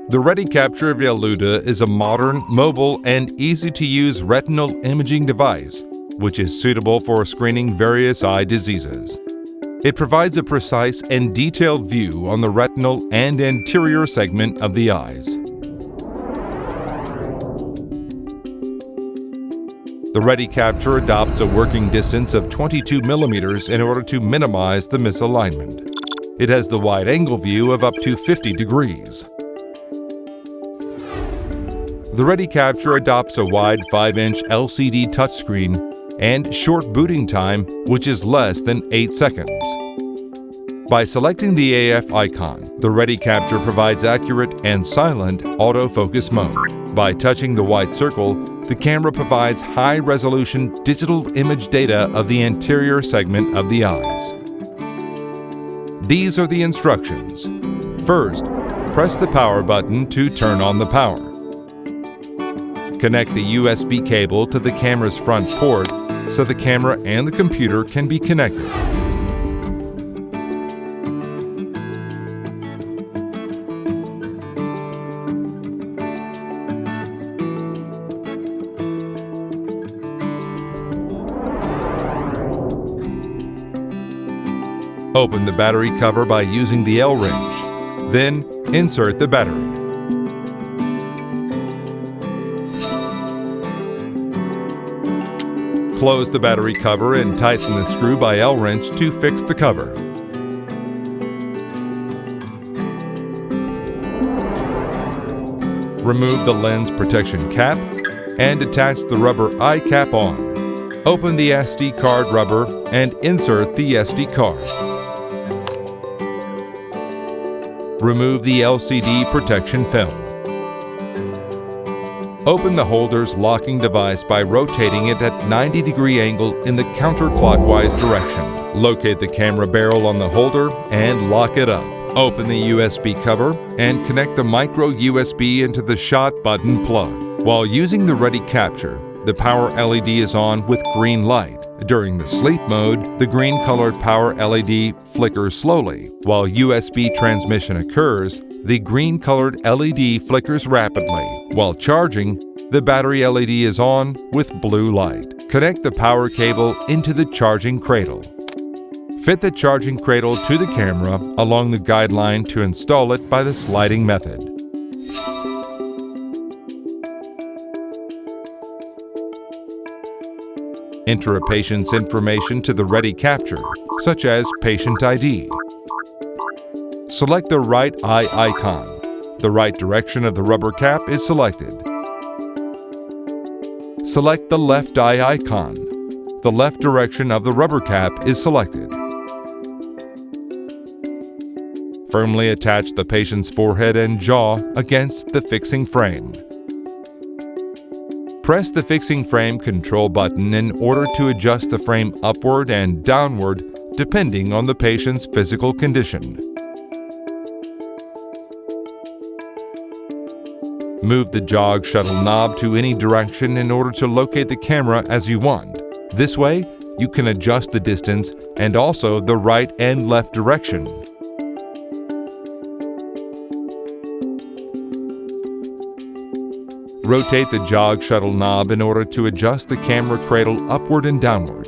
The Reticapture of ilooda is a modern, mobile, and easy-to-use retinal imaging device, which is suitable for screening various eye diseases. It provides a precise and detailed view on the retinal and anterior segment of the eyes. The Reticapture adopts a working distance of 22 millimeters in order to minimize the misalignment. It has the wide-angle view of up to 50 degrees. The Reticapture adopts a wide 5-inch LCD touchscreen and short booting time, which is less than 8 seconds. By selecting the AF icon, the Reticapture provides accurate and silent autofocus mode. By touching the white circle, the camera provides high-resolution digital image data of the anterior segment of the eyes. These are the instructions. First, press the power button to turn on the power. Connect the USB cable to the camera's front port so the camera and the computer can be connected. Open the battery cover by using the L wrench. Then, insert the battery. Close the battery cover and tighten the screw by L wrench to fix the cover. Remove the lens protection cap and attach the rubber eye cap on. Open the SD card rubber and insert the SD card. Remove the LCD protection film. Open the holder's locking device by rotating it at 90-degree angle in the counterclockwise direction. Locate the camera barrel on the holder and lock it up. Open the USB cover and connect the micro USB into the shot button plug. While using the Reticapture, the power LED is on with green light. During the sleep mode, the green-colored power LED flickers slowly. While USB transmission occurs, the green-colored LED flickers rapidly. While charging, the battery LED is on with blue light. Connect the power cable into the charging cradle. Fit the charging cradle to the camera along the guideline to install it by the sliding method. Enter a patient's information to the Reticapture, such as patient ID. Select the right eye icon. The right direction of the rubber cap is selected. Select the left eye icon. The left direction of the rubber cap is selected. Firmly attach the patient's forehead and jaw against the fixing frame. Press the fixing frame control button in order to adjust the frame upward and downward depending on the patient's physical condition. Move the jog shuttle knob to any direction in order to locate the camera as you want. This way, you can adjust the distance and also the right and left direction. Rotate the jog shuttle knob in order to adjust the camera cradle upward and downward.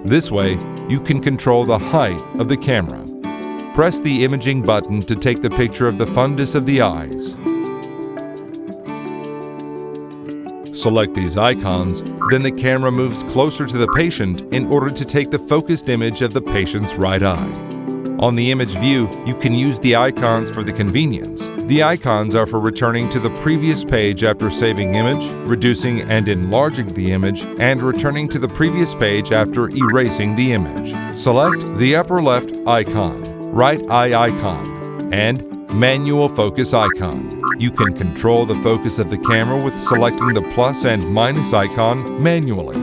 This way, you can control the height of the camera. Press the imaging button to take the picture of the fundus of the eyes. Select these icons, then the camera moves closer to the patient in order to take the focused image of the patient's right eye. On the image view, you can use the icons for the convenience. The icons are for returning to the previous page after saving image, reducing and enlarging the image, and returning to the previous page after erasing the image. Select the upper left icon, right eye icon, and manual focus icon. You can control the focus of the camera with selecting the plus and minus icon manually.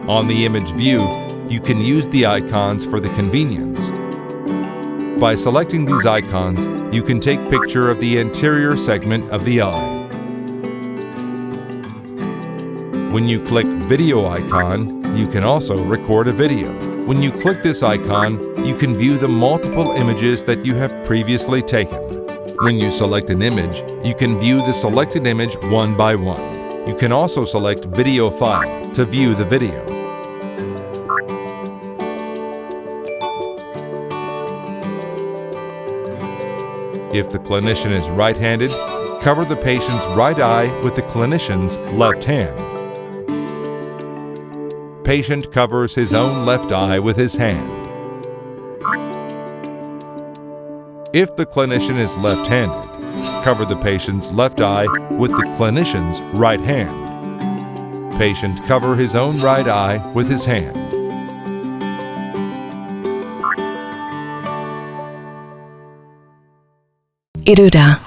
On the image view, you can use the icons for the convenience. By selecting these icons, you can take picture of the anterior segment of the eye. When you click video icon, you can also record a video. When you click this icon, you can view the multiple images that you have previously taken. When you select an image, you can view the selected image one by one. You can also select Video File to view the video. If the clinician is right-handed, cover the patient's right eye with the clinician's left hand. Patient covers his own left eye with his hand. If the clinician is left-handed, cover the patient's left eye with the clinician's right hand. Patient cover his own right eye with his hand. 이루다